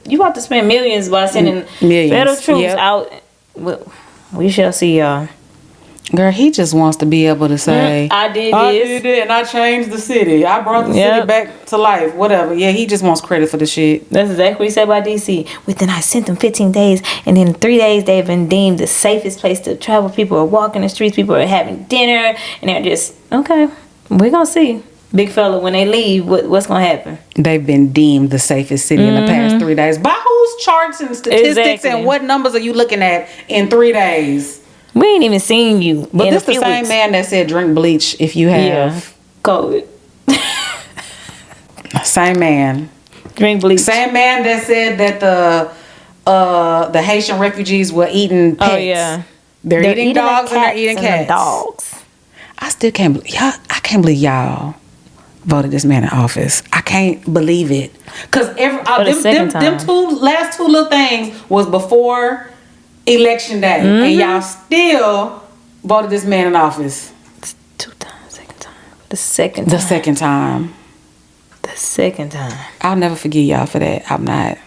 You about to spend millions by sending federal troops out. Well, we shall see, y'all. Girl, he just wants to be able to say, I did it, and I changed the city. I brought the city back to life. Whatever. Yeah, he just wants credit for the shit. That's exactly what he said about DC. Within, I sent them 15 days, and in 3 days, they've been deemed the safest place to travel. People are walking the streets. People are having dinner, and they're just, okay, we're going to see. Big fella, when they leave, what's going to happen? They've been deemed the safest city in the past 3 days. By whose charts and statistics and what numbers are you looking at in 3 days? We ain't even seen you. But this the same man that said drink bleach if you have COVID. Same man. Drink bleach. Same man that said that the Haitian refugees were eating pets. Oh yeah. They're eating dogs and they're eating cats. Dogs. I still can't believe y'all. I can't believe y'all voted this man in office. I can't believe it. Cause them last two little things was before election day, and y'all still voted this man in office. It's 2 times, second time. The second time. I'll never forgive y'all for that. I'm not.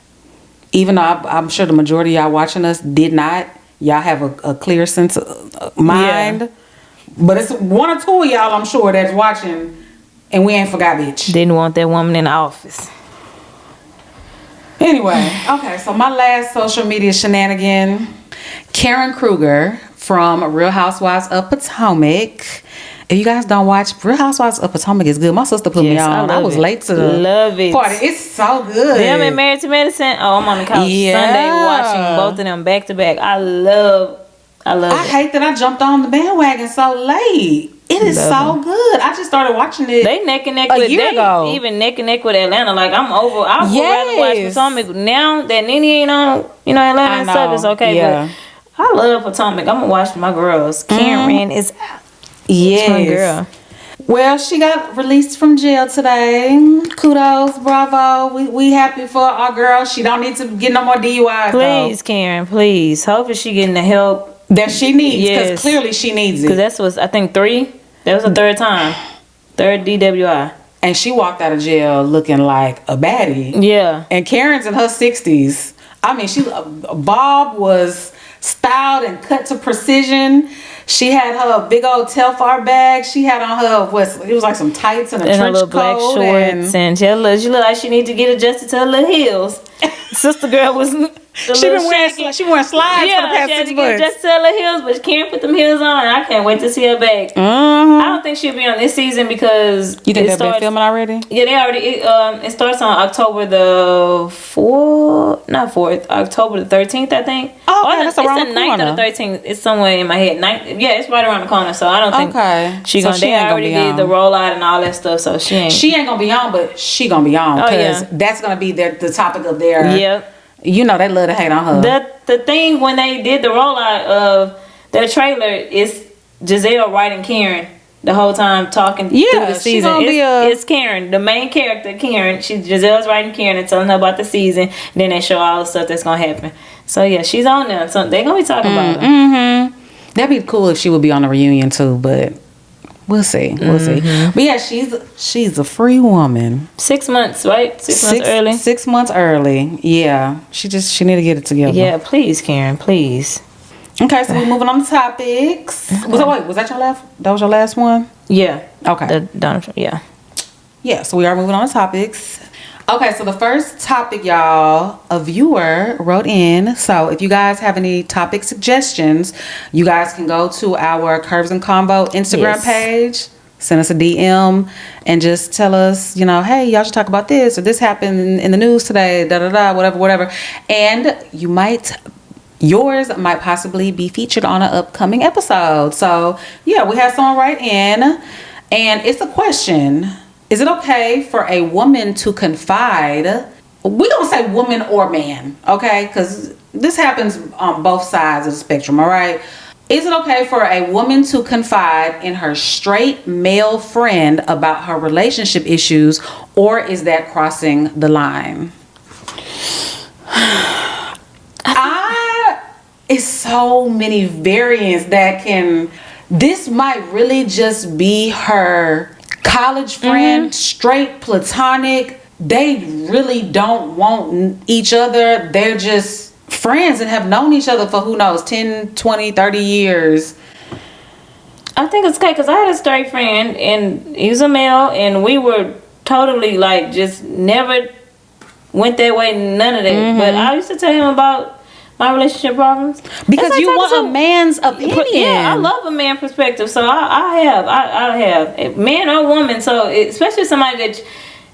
Even though I'm sure the majority of y'all watching us did not. Y'all have a clear sense of mind. Yeah. But it's 1 or 2 of y'all, I'm sure, that's watching, and we ain't forgot, bitch. Didn't want that woman in the office. Anyway, okay, so my last social media shenanigan, Karen Kruger from Real Housewives of Potomac. If you guys don't watch, Real Housewives of Potomac is good. My sister put me on. I was late to the party. It's so good. Them and Married to Medicine. Oh, I'm on the couch Sunday watching both of them back to back. I love it. I hate that I jumped on the bandwagon so late. It is so good. I just started watching it. They neck and neck with even neck and neck with Atlanta. Like I'm over. I would rather watch Potomac now that Nene ain't on. Atlanta and stuff is okay. Yeah. But I love Potomac. I'm gonna watch my girls. Karen is out. Yes. My girl. Well, she got released from jail today. Kudos, bravo. We happy for our girl. She don't need to get no more DUIs. Please, Karen, please. Hopefully she getting the help that she needs, because clearly she needs it. Because that was, I think, 3. That was the 3rd time. 3rd DWI. And she walked out of jail looking like a baddie. Yeah. And Karen's in her 60s. I mean, Bob was styled and cut to precision. She had her big old Telfar bag. She had on her it was like some tights and a trench little black coat shorts, and she looked like she need to get adjusted to her little heels. Sister girl was she been wearing slides for the past 6 months. She had to get adjusted to her little heels, but she can't put them heels on. I can't wait to see her back. I don't think she'll be on this season because you think they've been filming already? Yeah, they already. It starts on October the 4th, not 4th, October the 13th, I think. Oh, okay, that's around the 9th corner. or the 13th. It's somewhere in my head. 9th, yeah, it's right around the corner. So I don't think they already did the rollout and all that stuff. So she ain't gonna be on, but she gonna be on because that's gonna be the topic of their. Yep. You know they love to hate on her. The thing when they did the rollout of their trailer is Giselle writing Karen the whole time talking through the season. It's Karen, the main character, Karen. Giselle's writing Karen and telling her about the season. And then they show all the stuff that's gonna happen. So yeah, she's on there. So they're gonna be talking about her. That'd be cool if she would be on the reunion too, but we'll see. We'll see. But yeah, she's a free woman. 6 months, right? 6 months early. 6 months early. Yeah. She need to get it together. Yeah, please, Karen, please. Okay, so we're moving on to topics. Was that your last? That was your last one? Yeah. Okay. Yeah. Yeah, so we are moving on to topics. Okay, so the first topic, y'all, a viewer wrote in. So if you guys have any topic suggestions, you guys can go to our Curves and Convo Instagram page, send us a DM, and just tell us, hey, y'all should talk about this, or this happened in the news today, whatever. And yours might possibly be featured on an upcoming episode. So yeah, we have someone write in, and it's a question. Is it okay for a woman to confide? We don't say woman or man, okay? Because this happens on both sides of the spectrum, all right? Is it okay for a woman to confide in her straight male friend about her relationship issues, or is that crossing the line? It's so many variants that this might really just be her college friend, straight platonic, they really don't want each other. They're just friends and have known each other for who knows 10, 20, 30 years. I think it's okay because I had a straight friend and he was a male and we were totally like just never went that way, none of that. But I used to tell him about my relationship problems because you want a man's opinion. Yeah, I love a man perspective. So I have man or woman. So especially somebody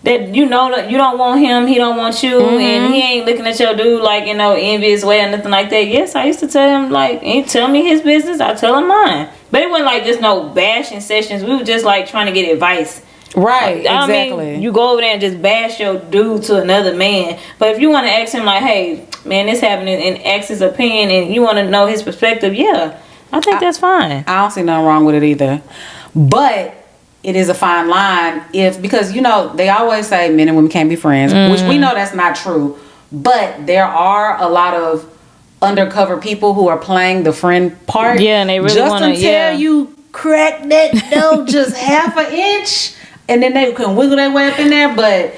that you know that you don't want him, he don't want you, and he ain't looking at your dude like in no envious way or nothing like that. Yes, I used to tell him like, he tell me his business, I tell him mine. But it wasn't like just no bashing sessions. We were just like trying to get advice. Right, I exactly. mean, you go over there and just bash your dude to another man. But if you want to ask him like, hey, man, this happening, and ask his opinion, and you want to know his perspective, yeah, I think that's fine. I don't see nothing wrong with it either. But it is a fine line because you know they always say men and women can't be friends, which we know that's not true. But there are a lot of undercover people who are playing the friend part. Yeah, and they really want to. Just until you crack that dough just half an inch, and then they can wiggle their way up in there. But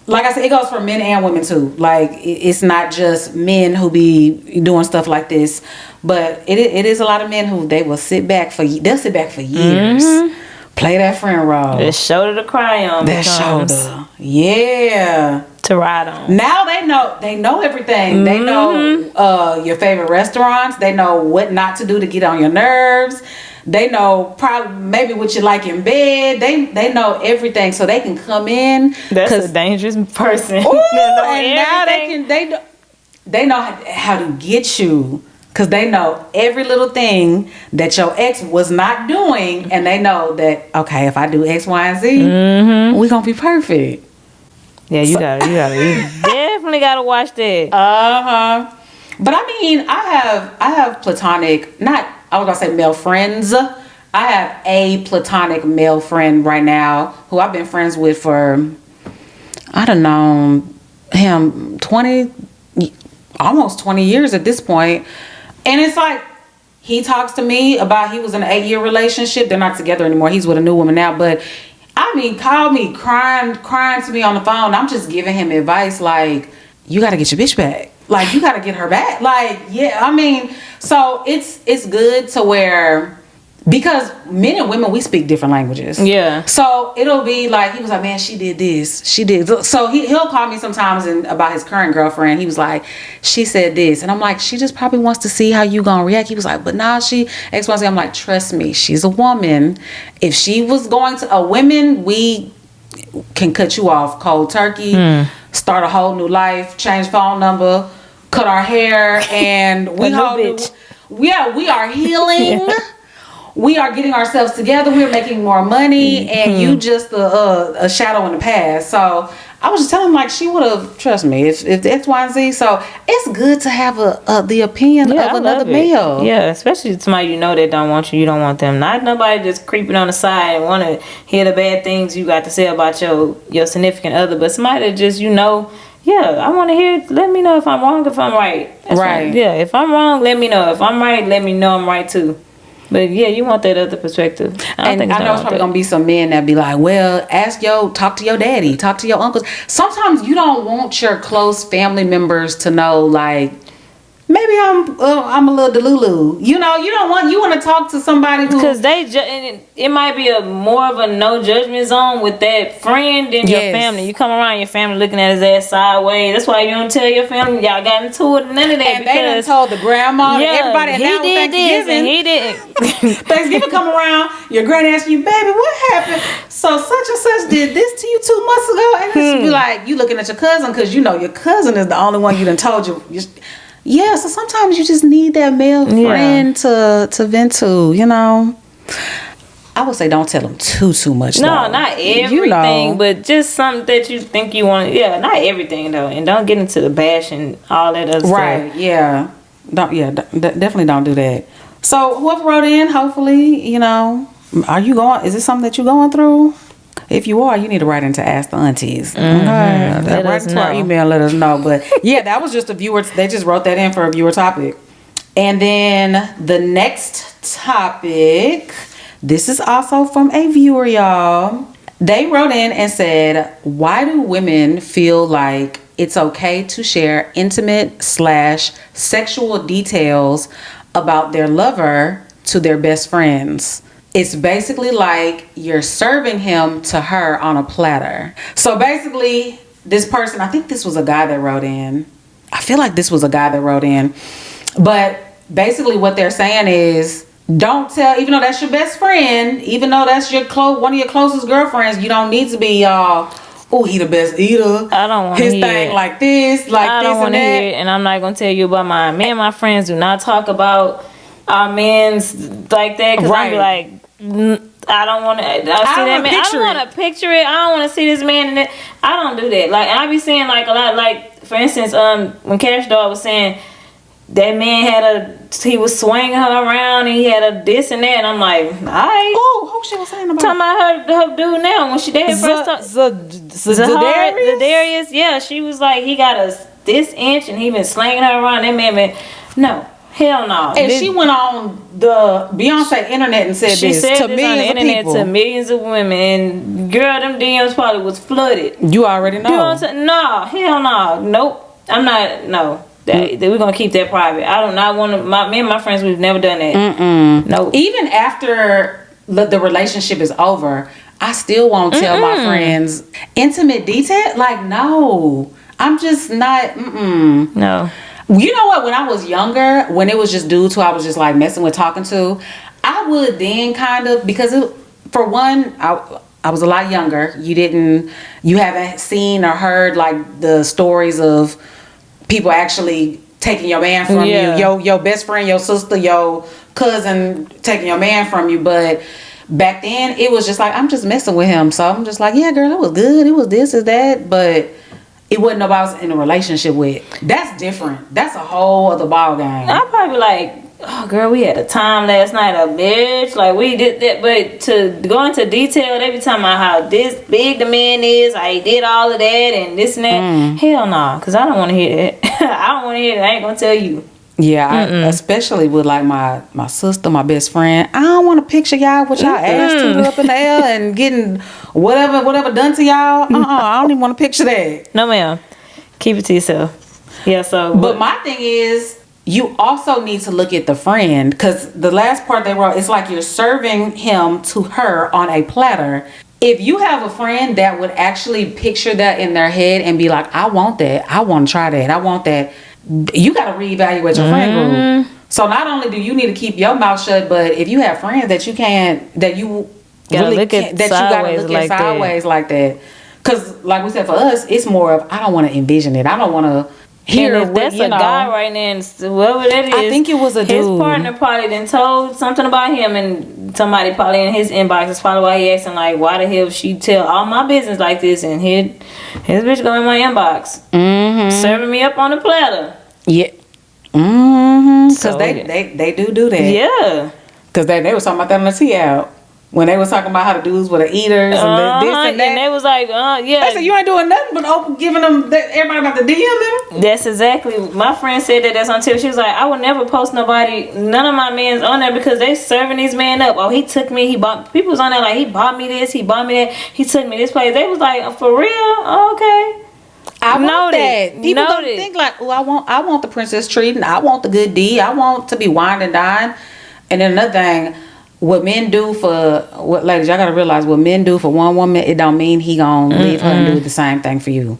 like I said, it goes for men and women too. Like it's not just men who be doing stuff like this, but it is a lot of men who they'll sit back for years. Play that friend role. That shoulder to cry on. That shoulder. Yeah. To ride on. Now they know everything. They know your favorite restaurants. They know what not to do to get on your nerves. They know probably maybe what you like in bed. They know everything, so they can come in. That's a dangerous person. Ooh, and now they know how to get you. Because they know every little thing that your ex was not doing. And they know that, okay, if I do X, Y, and Z, we're going to be perfect. Yeah, you definitely got to watch that. But I mean, I have platonic, I was going to say male friends. I have a platonic male friend right now who I've been friends with for, I don't know, him almost 20 years at this point. And it's like, he talks to me about he was in an 8-year relationship. They're not together anymore. He's with a new woman now. But, I mean, called me crying to me on the phone. I'm just giving him advice like, you got to get your bitch back. Like, you got to get her back. Like, yeah, I mean, so it's good to where... Because men and women, we speak different languages. Yeah. So it'll be like, he was like, man, she did this. She did. So he'll call me sometimes about his current girlfriend. He was like, she said this. And I'm like, she just probably wants to see how you gonna react. He was like, but now she X, Y, Z. I'm like, trust me, she's a woman. If she was going to, women, we can cut you off cold turkey, start a whole new life, change phone number, cut our hair, and we are healing. We are getting ourselves together. We're making more money, and you just a shadow in the past. So I was just telling him, like, she would have, trust me, if the X, Y, and Z. So it's good to have the opinion of another male. Yeah, especially somebody you know that don't want you don't want them. Not nobody just creeping on the side and want to hear the bad things you got to say about your significant other, but somebody that just, I want to hear, let me know if I'm wrong, if I'm right. That's right. Yeah, if I'm wrong, let me know. If I'm right, let me know I'm right too. But yeah, you want that other perspective. I know it's probably gonna be some men that be like, well, talk to your daddy, talk to your uncles. Sometimes you don't want your close family members to know, like, maybe I'm a little delulu. You want to talk to somebody who, because it might be more of a no judgment zone with that friend than your family. You come around your family looking at his ass sideways. That's why you don't tell your family y'all got into it. None of that. And they done told the grandma, everybody. And now Thanksgiving, he didn't. Thanksgiving come around, your granny asks you, baby, what happened? So such and such did this to you 2 months ago, and it's be like you looking at your cousin because your cousin is the only one you done told you. Yeah, so sometimes you just need that male friend to vent to, I would say don't tell them too much. No, not everything, but just something that you think you want. Yeah, not everything though, and don't get into the bash and all that other stuff. Right? Yeah, definitely don't do that. So whoever wrote in, hopefully, are you going? Is this something that you're going through? If you are, you need to write into Ask the Aunties. Okay. Write into our email, let us know. But yeah, that was just a viewer. They just wrote that in for a viewer topic. And then the next topic, this is also from a viewer, y'all. They wrote in and said, why do women feel like it's okay to share intimate / sexual details about their lover to their best friends? It's basically like you're serving him to her on a platter. So basically, this person, I think this was a guy that wrote in. I feel like this was a guy that wrote in. But basically what they're saying is, don't tell, even though that's your best friend, even though that's your one of your closest girlfriends, you don't need to be oh, he the best eater. I don't want his thing like this, like I this don't and that. Hear it, and I'm not gonna tell you about mine. Me and my friends do not talk about our men's like that, because I be like, I don't want to see that man. I don't want to picture it. I don't want to see this man in it. I don't do that. Like, and I be saying like a lot. Like, for instance, when Cash Dog was saying that man he was swinging her around and he had a this and that, and I'm like, alright. Oh, who she was saying about? Talking about her dude now when she dated first. Darius, yeah, she was like, he got this inch and he been slanging her around. That man, no. Hell no. And she went on the Beyonce internet and said she this said to this millions on the internet of people. To millions of women, and girl, them DMs probably was flooded. You already know. You know what I'm saying? No, hell no. Nope. I'm not. No. We're gonna keep that private. I do not want to. Me and my friends, we've never done that. Nope. Even after the relationship is over, I still won't tell my friends intimate detail. Like, no, I'm just not. No. You know what? When I was younger, when it was just dudes who I was just like messing with, talking to, I would then kind of, because for one, I was a lot younger. You haven't seen or heard like the stories of people actually taking your man from you, your best friend, your sister, your cousin taking your man from you. But back then, it was just like, I'm just messing with him. So I'm just like, yeah, girl, it was good. It was this, is that, but it wasn't nobody I was in a relationship with. That's different. That's a whole other ball game. I'll probably be like, oh girl, we had a time last night, a bitch. Like, we did that. But to go into detail, they be talking about how this big the man is, how he did all of that and this and that. Hell no, because I don't want to hear that. I don't want to hear that. I ain't gonna tell you. Yeah, especially with like my sister, my best friend. I don't want to picture y'all with y'all ass tooted up in the air and getting whatever done to y'all. I don't even want to picture that. No, ma'am. Keep it to yourself. Yeah. So, but my thing is, you also need to look at the friend, because the last part they wrote, it's like you're serving him to her on a platter. If you have a friend that would actually picture that in their head and be like, I want that, I want to try that, I want that, you got to reevaluate your friend group. So not only do you need to keep your mouth shut, but if you have friends that you can't, that you gotta really look at can't, that you got to look at sideways like that. Because like we said, for us, it's more of, I don't want to envision it. I don't want to hear and if that's a guy right now, and whoever that is, I think it was a dude. His partner probably done told something about him, and somebody probably in his inbox is probably why he asking like, why the hell she tell all my business like this, and his bitch go in my inbox, serving me up on a platter. Yeah. Because So, they do that. Yeah. Because they was talking about that on the tea out. When they was talking about how the dudes were the eaters and this and that. And they was like, yeah. They said, you ain't doing nothing but giving them, everybody about to DM them. That's exactly, my friend said that's on tip. She was like, I would never post nobody, none of my men's on there, because they serving these men up. Oh, he took me, people was on there like, he bought me this, he bought me that, he took me this place. They was like, for real? Oh, okay. I want that. People don't think like, oh, I want the princess treating. I want the good D. I want to be wined and dined. And then another thing, what men do ladies, y'all gotta realize, what men do for one woman, it don't mean he gonna leave her and do the same thing for you.